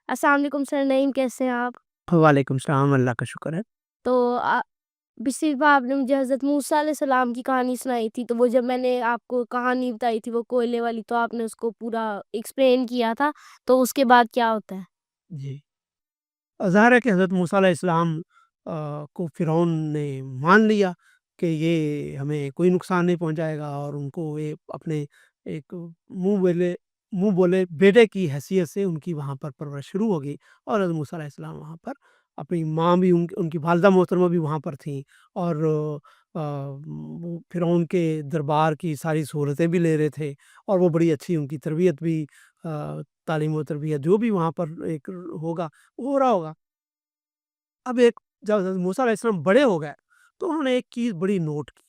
السلام علیکم سر نعیم، کیسے ہیں آپ؟ وعلیکم السلام، اللہ کا شکر ہے۔ تو پچھلی بار آپ نے مجھے حضرت موسیٰ علیہ السلام کی کہانی سنائی تھی، تو وہ جب میں نے آپ کو کہانی بتائی تھی وہ کوئلے والی، تو آپ نے اس کو پورا ایکسپلین کیا تھا، تو اس کے بعد کیا ہوتا ہے؟ جی، ظاہر ہے کہ حضرت موسیٰ علیہ السلام کو فرعون نے مان لیا کہ یہ ہمیں کوئی نقصان نہیں پہنچائے گا، اور ان کو یہ اپنے ایک منہ بولے بیٹے کی حیثیت سے ان کی وہاں پر پرورش شروع ہو گئی، اور حضرت موسیٰ علیہ السلام وہاں پر اپنی ماں بھی ان کی والدہ محترمہ بھی وہاں پر تھیں، اور وہ فرعون کے دربار کی ساری سہولتیں بھی لے رہے تھے، اور وہ بڑی اچھی ان کی تربیت بھی تعلیم و تربیت جو بھی وہاں پر ایک ہوگا وہ ہو رہا ہوگا۔ اب ایک جب حضرت موسیٰ علیہ السلام بڑے ہو گئے تو انہوں نے ایک چیز بڑی نوٹ کی۔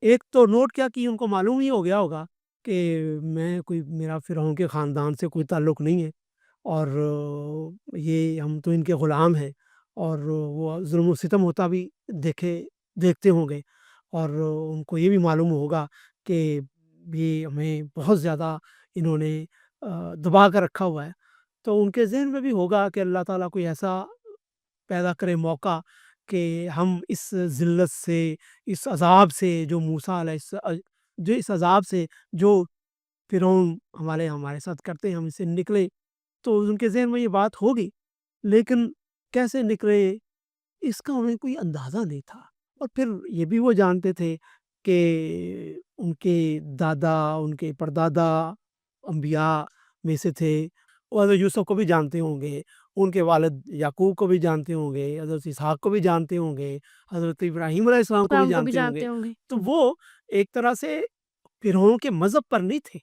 ایک تو نوٹ کیا کہ ان کو معلوم ہی ہو گیا ہوگا کہ میرا فرعون کے خاندان سے کوئی تعلق نہیں ہے، اور یہ ہم تو ان کے غلام ہیں، اور وہ ظلم و ستم ہوتا بھی دیکھتے ہوں گے، اور ان کو یہ بھی معلوم ہوگا کہ یہ ہمیں بہت زیادہ انہوں نے دبا کر رکھا ہوا ہے، تو ان کے ذہن میں بھی ہوگا کہ اللہ تعالیٰ کوئی ایسا پیدا کرے موقع کہ ہم اس ذلت سے، اس عذاب سے جو اس عذاب سے جو فرعون ہمارے ساتھ کرتے ہیں ہم اس سے نکلیں۔ تو ان کے ذہن میں یہ بات ہوگی، لیکن کیسے نکلے اس کا انہیں کوئی اندازہ نہیں تھا۔ اور پھر یہ بھی وہ جانتے تھے کہ ان کے دادا، ان کے پردادا انبیاء میں سے تھے، وہ حضرت یوسف کو بھی جانتے ہوں گے، ان کے والد یعقوب کو بھی جانتے ہوں گے، حضرت اسحاق کو بھی جانتے ہوں گے، حضرت ابراہیم علیہ السلام کو بھی اسلام کو بھی جانتے ہوں گے۔ جانتے ہوں گے۔ تو وہ ایک طرح سے فرعون کے مذہب پر نہیں تھے۔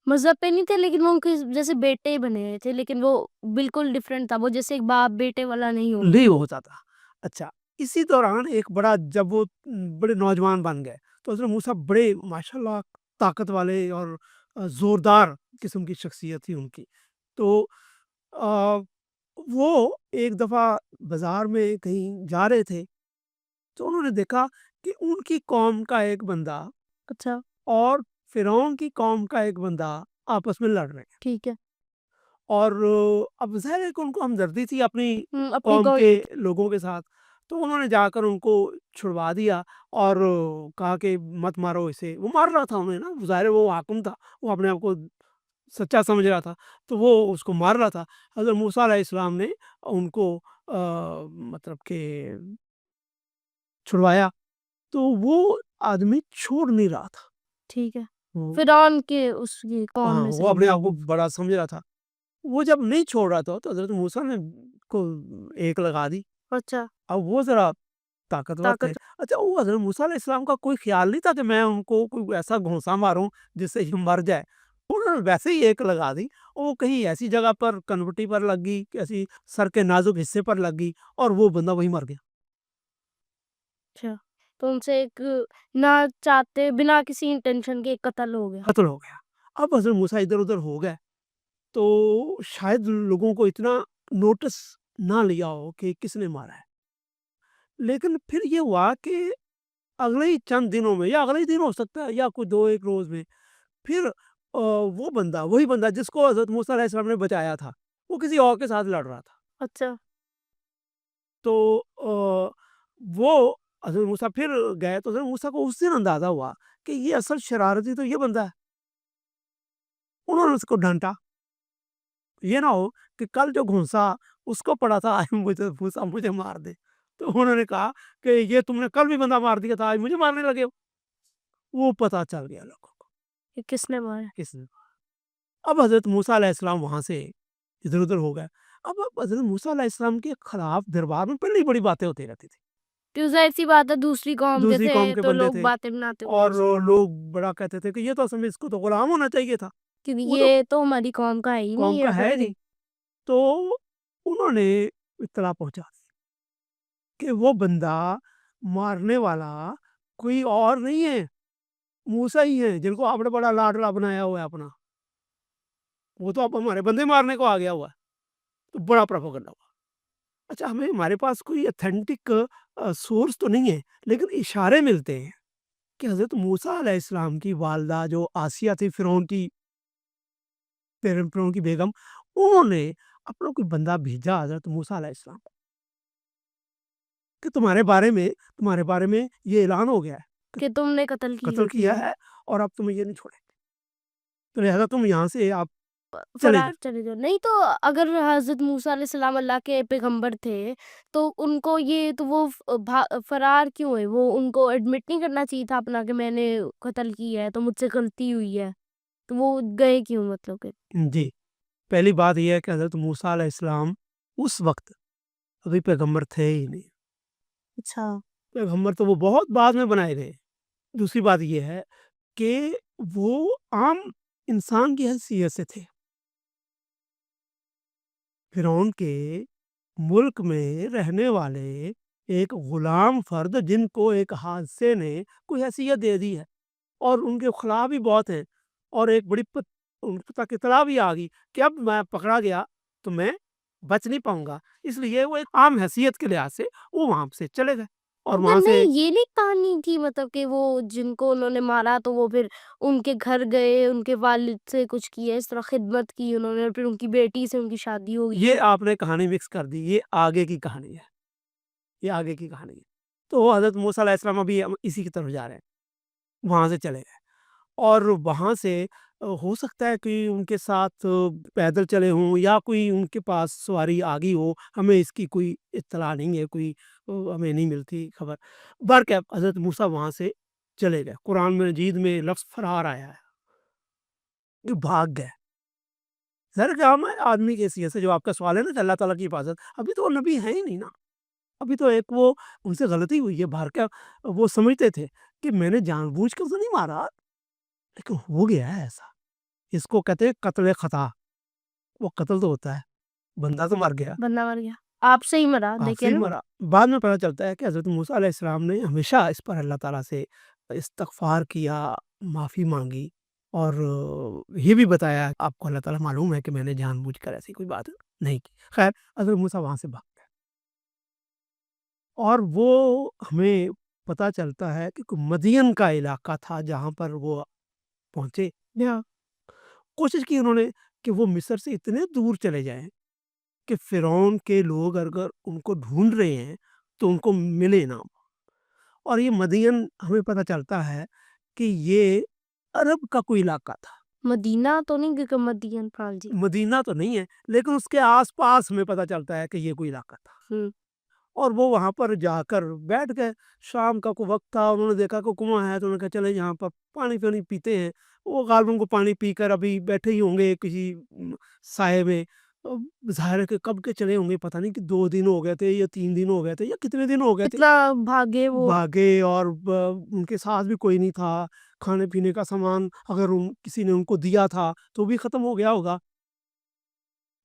مذہب پہ نہیں تھے، لیکن وہ ان کے جیسے بیٹے ہی بنے ہوئے تھے، لیکن وہ بالکل ڈفرینٹ تھا، وہ جیسے ایک باپ بیٹے والا نہیں ہوتا۔ نہیں ہوتا تھا۔ اچھا، اسی دوران ایک بڑا جب وہ بڑے نوجوان بن گئے تو حضرت موسیٰ بڑے ماشاءاللہ طاقت والے اور زوردار قسم کی شخصیت تھی ان کی۔ تو آ، وہ ایک دفعہ بازار میں کہیں جا رہے تھے تو انہوں نے دیکھا کہ ان کی قوم کا ایک بندہ اچھا، اور فرعون کی قوم کا ایک بندہ آپس میں لڑ رہے ہیں، ٹھیک ہے۔ اور اب ظاہر ہے کہ ان کو ہمدردی تھی اپنی اپنی قوم کو کے لوگوں کے ساتھ، تو انہوں نے جا کر ان کو چھڑوا دیا اور کہا کہ مت مارو اسے۔ وہ مار رہا تھا انہیں نا، ظاہر ہے وہ حاکم تھا، وہ اپنے آپ کو سچا سمجھ رہا تھا، تو وہ اس کو مار رہا تھا۔ حضرت موسیٰ علیہ السلام نے ان کو مطلب کہ چھڑوایا، تو وہ آدمی چھوڑ نہیں رہا تھا۔ ٹھیک ہے، وہ فرعون کے اس کی قوم ہاں، میں سے۔ وہ اپنے آپ کو بڑا سمجھ رہا تھا۔ وہ جب نہیں چھوڑ رہا تھا تو حضرت موسیٰ نے کو ایک لگا دی۔ اچھا، اب وہ ذرا طاقتور تھے۔ طاقت۔ اچھا، وہ حضرت موسیٰ علیہ السلام کا کوئی خیال نہیں تھا کہ میں ان کو کوئی ایسا گھونسا ماروں جس سے یہ مر جائے۔ انہوں نے ویسے ہی ایک لگا دی، اور وہ کہیں ایسی جگہ پر کنوٹی پر لگ گئی، ایسی سر کے نازک حصے پر لگ گئی، اور وہ بندہ وہی مر گیا۔ اچھا، تو ان سے ایک نہ چاہتے بنا کسی انٹینشن کے ایک قتل ہو گیا۔ قتل ہو گیا۔ اب حضرت موسیٰ ادھر ادھر ہو گئے تو شاید لوگوں کو اتنا نوٹس نہ لیا ہو کہ کس نے مارا ہے، لیکن پھر یہ ہوا کہ اگلے ہی چند دنوں میں، یا اگلے ہی دن ہو سکتا ہے، یا کوئی دو ایک روز میں، پھر وہی بندہ جس کو حضرت موسیٰ علیہ السلام نے بچایا تھا، وہ کسی اور کے ساتھ لڑ رہا تھا۔ اچھا، تو وہ حضرت موسیٰ پھر گئے تو حضرت موسیٰ کو اس دن اندازہ ہوا کہ یہ اصل شرارتی تو یہ بندہ ہے۔ انہوں نے اس کو ڈانٹا، یہ نہ ہو کہ کل جو گھونسا اس کو پڑا تھا آج مجھے مار دے۔ تو انہوں نے کہا کہ یہ تم نے کل بھی بندہ مار دیا تھا، آج مجھے مارنے لگے ہو۔ وہ پتہ چل گیا لوگوں کو یہ کس نے مارا؟ کس نے۔ اب حضرت موسیٰ علیہ السلام وہاں سے ادھر ادھر ہو گئے۔ اب حضرت موسیٰ علیہ السلام کے خلاف دربار میں پہلے ہی بڑی باتیں ہوتی رہتی تھی، کیوں ظاہر سی بات ہے، دوسری قوم کے دوسری تھے قوم کے تو بندے لوگ تھے، باتیں بناتے اور ہوئے لوگ بڑا کہتے تھے کہ یہ تو اصل میں اس کو تو غلام ہونا چاہیے تھا، کہ وہ تو یہ تو ہماری قوم کا ہے ہی قوم نہیں کا ہے ہے۔ نہیں۔ تو انہوں نے اطلاع پہنچا دی کہ وہ بندہ مارنے والا کوئی اور نہیں ہے، موسیٰ ہی ہے، جن کو آپ نے بڑا لاڈلا بنایا ہوا ہے اپنا، وہ تو اب ہمارے بندے مارنے کو آ گیا ہوا ہے۔ تو بڑا پروپیگنڈا ہوا۔ اچھا، ہمارے پاس کوئی اتھینٹک سورس تو نہیں ہے، لیکن اشارے ملتے ہیں کہ حضرت موسیٰ علیہ السلام کی والدہ جو آسیہ تھی، فرعون کی بیگم، انہوں نے اپنا کوئی بندہ بھیجا حضرت موسیٰ علیہ السلام کو کہ تمہارے بارے میں یہ اعلان ہو گیا ہے کہ تم نے قتل کہ قتل کیے کیا ہے اور اب تمہیں یہ نہیں چھوڑیں گے، تو لہٰذا تم یہاں سے آپ چلے فرار جاؤ۔ چلے جاؤ۔ نہیں تو اگر حضرت موسیٰ علیہ السلام اللہ کے پیغمبر تھے تو ان کو یہ تو وہ فرار کیوں ہوئے؟ وہ ان کو ایڈمٹ نہیں کرنا چاہیے تھا اپنا کہ میں نے قتل کیا ہے تو مجھ سے غلطی ہوئی ہے، تو وہ گئے کیوں مطلب کہ؟ جی، پہلی بات یہ ہے کہ حضرت موسیٰ علیہ السلام اس وقت ابھی پیغمبر تھے ہی نہیں، اچھا، پیغمبر تو وہ بہت بعد میں بنائے گئے۔ دوسری بات یہ ہے کہ وہ عام انسان کی حیثیت سے تھے، فرعون کے ملک میں رہنے والے ایک غلام فرد جن کو ایک حادثے نے کوئی حیثیت دے دی ہے اور ان کے خلاف بھی بہت ہیں، اور ایک بڑی ان تک اطلاع بھی آ گئی کہ اب میں پکڑا گیا تو میں بچ نہیں پاؤں گا، اس لیے وہ ایک عام حیثیت کے لحاظ سے وہ وہاں سے چلے گئے اور مگر وہاں سے نہیں یہ نہیں کہانی تھی مطلب کہ وہ جن کو انہوں نے مارا تو وہ پھر ان کے گھر گئے، ان کے والد سے کچھ کیا، اس طرح خدمت کی انہوں نے، اور پھر ان کی بیٹی سے ان کی شادی ہو گئی۔ یہ آپ نے کہانی مکس کر دی، یہ آگے کی کہانی ہے، یہ آگے کی کہانی ہے۔ تو حضرت موسیٰ علیہ السلام ابھی ہم اسی کی طرف جا رہے ہیں، وہاں سے چلے گئے اور وہاں سے ہو سکتا ہے کہ ان کے ساتھ پیدل چلے ہوں یا کوئی ان کے پاس سواری آ گئی ہو، ہمیں اس کی کوئی اطلاع نہیں ہے، کوئی ہمیں نہیں ملتی خبر۔ برکہ حضرت موسیٰ وہاں سے چلے گئے، قرآن مجید میں لفظ فرار آیا ہے کہ بھاگ گئے۔ ظاہر کہ عام آدمی کی حیثیت سے جو آپ کا سوال ہے نا کہ اللہ تعالیٰ کی حفاظت، ابھی تو وہ نبی ہے ہی نہیں نا، ابھی تو ایک وہ ان سے غلطی ہوئی ہے، بھار کیا وہ سمجھتے تھے کہ میں نے جان بوجھ کر تو نہیں مارا، لیکن ہو گیا ہے ایسا، اس کو کہتے ہیں قتل خطا، وہ قتل تو ہوتا ہے، بندہ تو مر گیا، بندہ مر گیا، آپ سے ہی مرا آپ سے ہی لیکن مرا۔ بعد میں پتہ چلتا ہے کہ حضرت موسیٰ علیہ السلام نے ہمیشہ اس پر اللہ تعالیٰ سے استغفار کیا، معافی مانگی اور یہ بھی بتایا آپ کو اللہ تعالیٰ معلوم ہے کہ میں نے جان بوجھ کر ایسی کوئی بات نہیں کی۔ خیر حضرت موسیٰ وہاں سے بھاگ گئے اور وہ ہمیں پتہ چلتا ہے کہ مدین کا علاقہ تھا جہاں پر وہ پہنچے، یا کوشش کی انہوں نے کہ وہ مصر سے اتنے دور چلے جائیں کہ فرعون کے لوگ اگر ان کو ڈھونڈ رہے ہیں تو ان کو ملے نہ، اور یہ مدین ہمیں پتہ چلتا ہے کہ یہ عرب کا کوئی علاقہ تھا، مدینہ تو نہیں کیونکہ مدین پال جی۔ مدینہ تو نہیں ہے لیکن اس کے آس پاس ہمیں پتہ چلتا ہے کہ یہ کوئی علاقہ تھا، اور وہ وہاں پر جا کر بیٹھ گئے۔ شام کا کوئی وقت تھا، انہوں نے دیکھا کہ کنواں ہے تو انہوں نے کہا چلے یہاں پر پانی پیتے ہیں۔ وہ غالباً کو پانی پی کر ابھی بیٹھے ہی ہوں گے کسی سائے میں، ظاہر ہے کہ کب کے چلے ہوں گے، پتہ نہیں کہ 2 دن ہو گئے تھے یا 3 دن ہو گئے تھے یا کتنے دن ہو گئے تھے، اتنا بھاگے وہ، بھاگے اور ان کے ساتھ بھی کوئی نہیں تھا، کھانے پینے کا سامان اگر کسی نے ان کو دیا تھا تو بھی ختم ہو گیا ہوگا،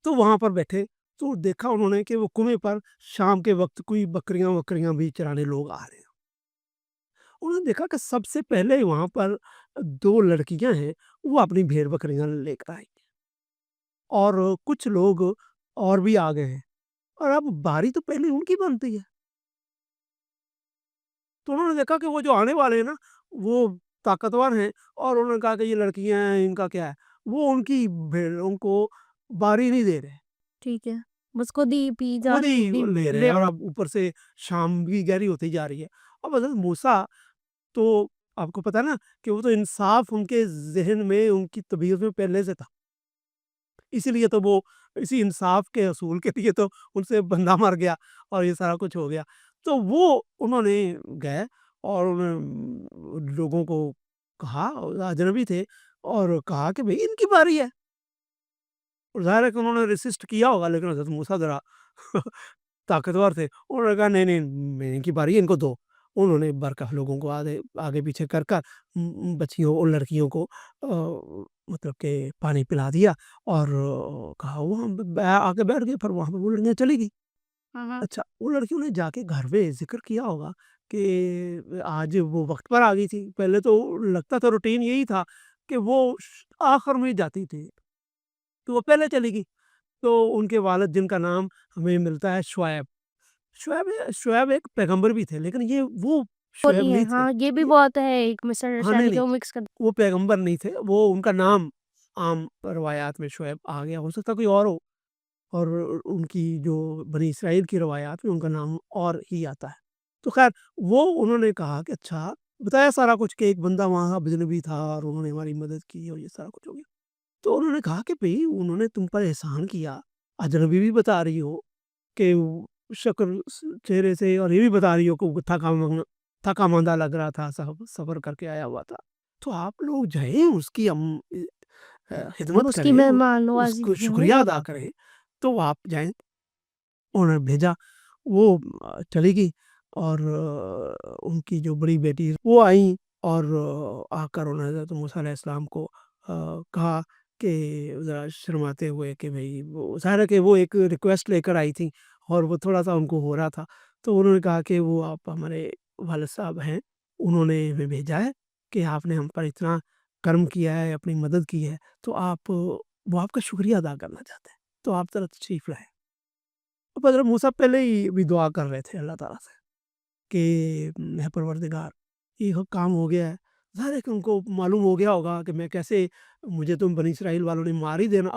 تو وہاں پر بیٹھے تو دیکھا انہوں نے کہ وہ کنویں پر شام کے وقت کوئی بکریاں بھی چرانے لوگ آ رہے ہیں۔ انہوں نے دیکھا کہ سب سے پہلے وہاں پر 2 لڑکیاں ہیں، وہ اپنی بھیڑ بکریاں لے کر آئی اور کچھ لوگ اور بھی آ گئے ہیں، اور اب باری تو پہلے ان کی بنتی ہے، تو انہوں نے دیکھا کہ وہ جو آنے والے ہیں نا وہ طاقتور ہیں، اور انہوں نے کہا کہ یہ لڑکیاں ہیں ان کا کیا ہے، وہ ان کی بھیڑوں کو باری نہیں دے رہے، ٹھیک ہے، بس خود ہی پی خود جانے ہی لے رہے ہیں، اور اب اوپر سے شام بھی گہری ہوتی جا رہی ہے۔ اب حضرت موسیٰ تو آپ کو پتہ ہے نا کہ وہ تو انصاف ان کے ذہن میں ان کی طبیعت میں پہلے سے تھا، اسی لیے تو وہ اسی انصاف کے اصول کے لیے تو ان سے بندہ مر گیا اور یہ سارا کچھ ہو گیا، تو وہ انہوں نے گئے اور انہوں نے لوگوں کو کہا، اجنبی تھے، اور کہا کہ بھئی ان کی باری ہے، اور ظاہر ہے کہ انہوں نے ریسسٹ کیا ہوگا، لیکن حضرت موسیٰ ذرا طاقتور تھے، انہوں نے کہا نہیں نہیں میں ان کی باری ہے، ان کو دو۔ انہوں نے برکہ لوگوں کو آگے پیچھے کر بچیوں اور لڑکیوں کو مطلب کہ پانی پلا دیا اور کہا وہ آگے بیٹھ گئے، پھر وہاں پہ وہ لڑکیاں چلی گئی۔ اچھا وہ لڑکیوں نے جا کے گھر پہ ذکر کیا ہوگا کہ آج وہ وقت پر آ گئی تھی، پہلے تو لگتا تھا روٹین یہی تھا کہ وہ آخر میں جاتی تھی، تو وہ پہلے چلی گئی، تو ان کے والد جن کا نام ہمیں ملتا ہے شعیب، شعیب ایک پیغمبر بھی تھے، لیکن یہ وہ شعیب ہوتی ہے، نہیں تھے، ہاں یہ بھی بہت ہے ایک مس ہاں نہیں انڈرسٹینڈنگ کہ نہیں وہ مکس کر وہ پیغمبر نہیں تھے، وہ ان کا نام عام روایات میں شعیب آ گیا، ہو سکتا کوئی اور ہو، اور ان کی جو بنی اسرائیل کی روایات میں ان کا نام اور ہی آتا ہے۔ تو خیر وہ انہوں نے کہا کہ اچھا بتایا سارا کچھ کہ ایک بندہ وہاں اجنبی تھا اور انہوں نے ہماری مدد کی اور یہ سارا کچھ ہو گیا۔ تو انہوں نے کہا کہ بھئی انہوں نے تم پر احسان کیا، اجنبی بھی بتا رہی ہو کہ شکل چہرے سے، اور یہ بھی بتا رہی ہو کہ وہ تھکا ماندہ لگ رہا تھا، سفر کر کے آیا ہوا تھا، تو آپ لوگ جائیں اس کی خدمت اس کی کریں، مہمان اس نوازی کو کریں۔ شکریہ ادا کریں۔ تو آپ جائیں، انہوں نے بھیجا، وہ چلی گئی، اور ان کی جو بڑی بیٹی وہ آئیں، اور آ کر انہوں نے حضرت موسیٰ علیہ السلام کو کہا کہ ذرا شرماتے ہوئے کہ بھئی وہ ظاہر ہے کہ وہ ایک ریکویسٹ لے کر آئی تھیں اور وہ تھوڑا سا ان کو ہو رہا تھا، تو انہوں نے کہا کہ وہ آپ ہمارے والد صاحب ہیں، انہوں نے ہمیں بھیجا ہے کہ آپ نے ہم پر اتنا کرم کیا ہے، اپنی مدد کی ہے، تو وہ آپ کا شکریہ ادا کرنا چاہتے ہیں، تو آپ ذرا تشریف لائیں۔ اب حضرت موسیٰ پہلے ہی بھی دعا کر رہے تھے اللہ تعالیٰ سے کہ اے پروردگار یہ کام ہو گیا ہے، ظاہر ہے کہ ان کو معلوم ہو گیا ہوگا کہ میں کیسے، مجھے تو بنی اسرائیل والوں نے مار ہی دینا،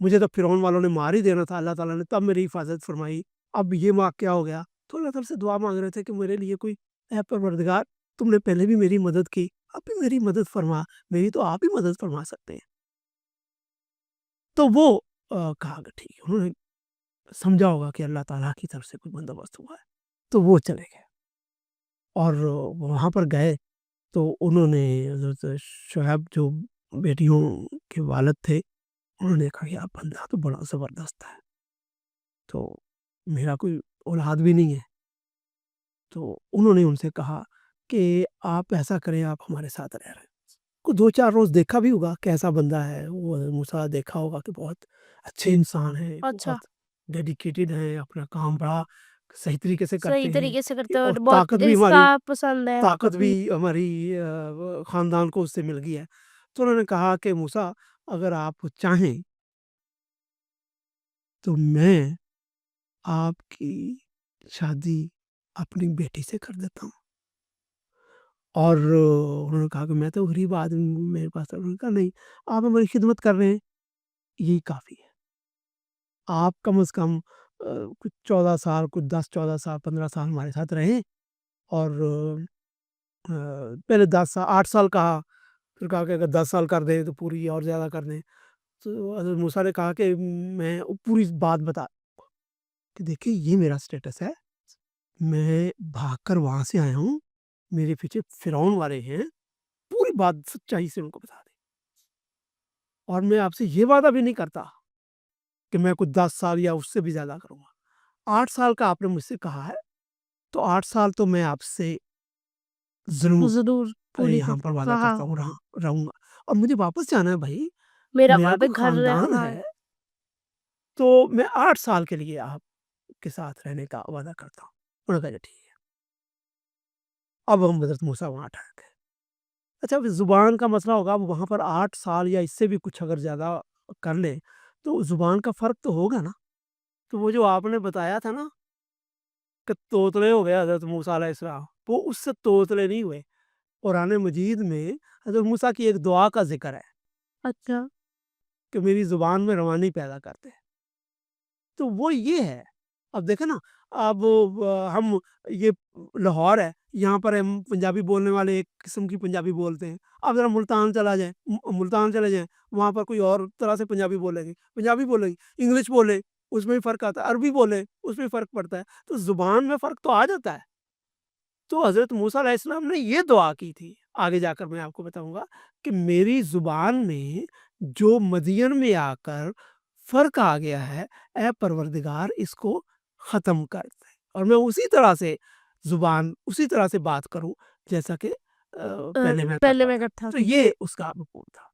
مجھے تو فرعون والوں نے مار ہی دینا تھا، اللہ تعالیٰ نے تب میری حفاظت فرمائی، اب یہ واقعہ ہو گیا، تو اللہ تعالیٰ سے دعا مانگ رہے تھے کہ میرے لیے کوئی، اے پروردگار تم نے پہلے بھی میری مدد کی، اب بھی میری مدد فرما، میری تو آپ ہی مدد فرما سکتے ہیں۔ تو وہ کہا کہ ٹھیک ہے، انہوں نے سمجھا ہوگا کہ اللہ تعالیٰ کی طرف سے کوئی بندوبست ہوا ہے، تو وہ چلے گئے، اور وہاں پر گئے تو انہوں نے حضرت شعیب جو بیٹیوں کے والد تھے، انہوں نے کہا یار بندہ تو بڑا زبردست ہے، تو میرا کوئی اولاد بھی نہیں ہے، تو انہوں نے ان سے کہا کہ آپ ایسا کریں، آپ ہمارے ساتھ رہ رہے ہیں، کو 2-4 روز دیکھا بھی ہوگا کیسا بندہ ہے وہ، موسیٰ دیکھا ہوگا کہ بہت اچھے انسان ہیں، اچھا، بہت ڈیڈیکیٹڈ ہیں، اپنا کام بڑا صحیح طریقے سے صحیح کرتے ہیں، طریقے سے کرتے ہیں اور اور بہت انصاف پسند ہے۔ طاقت بھی ہماری خاندان کو اس سے مل گئی ہے۔ تو انہوں نے کہا کہ موسیٰ اگر آپ چاہیں تو میں آپ کی شادی اپنی بیٹی سے کر دیتا ہوں، اور انہوں نے کہا کہ میں تو غریب آدمی ہوں، میرے پاس، انہوں نے کہا نہیں، آپ ہماری خدمت کر رہے ہیں یہی کافی ہے، آپ کم از کم کچھ 14 سال، کچھ 10-14 سال، 15 سال ہمارے ساتھ رہیں، اور پہلے 8 سال کہا، پھر کہا کہ اگر 10 سال کر دیں تو پوری اور زیادہ کر دیں، تو حضرت موسیٰ نے کہا کہ میں پوری بات بتا کہ دیکھیں یہ میرا سٹیٹس ہے، میں بھاگ کر وہاں سے آیا ہوں، میرے پیچھے فرعون والے ہیں، پوری بات سچائی سے ان کو بتا دیں، اور میں آپ سے یہ وعدہ بھی نہیں کرتا کہ میں کچھ 10 سال یا اس سے بھی زیادہ کروں گا، 8 سال کا آپ نے مجھ سے کہا ہے، تو 8 سال تو میں آپ سے ضرور ضرور پوری یہاں پر وعدہ ہاں، کرتا ہوں، رہوں گا، اور مجھے واپس جانا ہے بھائی، میرا میرا وہاں پہ کوئی گھر خاندان ہاں، ہے، تو میں 8 سال کے لیے آپ کے ساتھ رہنے کا وعدہ کرتا ہوں۔ انہوں نے کہا ٹھیک ہے، اب ہم حضرت موسیٰ وہاں ٹھہر گئے۔ اچھا زبان کا مسئلہ ہوگا، اب وہاں پر 8 سال یا اس سے بھی کچھ اگر زیادہ کر لیں تو زبان کا فرق تو ہوگا نا، تو وہ جو آپ نے بتایا تھا نا کہ توتلے ہو گئے حضرت موسیٰ علیہ السلام، وہ اس سے توتلے نہیں ہوئے۔ قرآن مجید میں حضرت موسیٰ کی ایک دعا کا ذکر ہے اچھا، کہ میری زبان میں روانی پیدا کرتے، تو وہ یہ ہے۔ اب دیکھیں نا، اب ہم یہ لاہور ہے، یہاں پر ہم پنجابی بولنے والے ایک قسم کی پنجابی بولتے ہیں، اب ذرا ملتان چلے جائیں، وہاں پر کوئی اور طرح سے پنجابی بولے گی، انگلش بولے اس میں بھی فرق آتا ہے، عربی بولے اس میں فرق پڑتا ہے، تو زبان میں فرق تو آ جاتا ہے۔ تو حضرت موسیٰ علیہ السلام نے یہ دعا کی تھی، آگے جا کر میں آپ کو بتاؤں گا کہ میری زبان میں جو مدین میں آ کر فرق آ گیا ہے، اے پروردگار اس کو ختم کر دے، اور میں اسی طرح سے بات کروں جیسا کہ پہلے میں کرتا میں تھا، کرتا تو تھا۔ یہ اس کا حکم تھا۔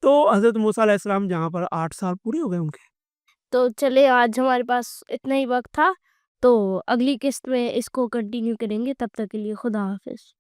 تو حضرت موسیٰ علیہ السلام جہاں پر 8 سال پورے ہو گئے ان کے، تو چلے آج ہمارے پاس اتنا ہی وقت تھا، تو اگلی قسط میں اس کو کنٹینیو کریں گے، تب تک کے لیے خدا حافظ۔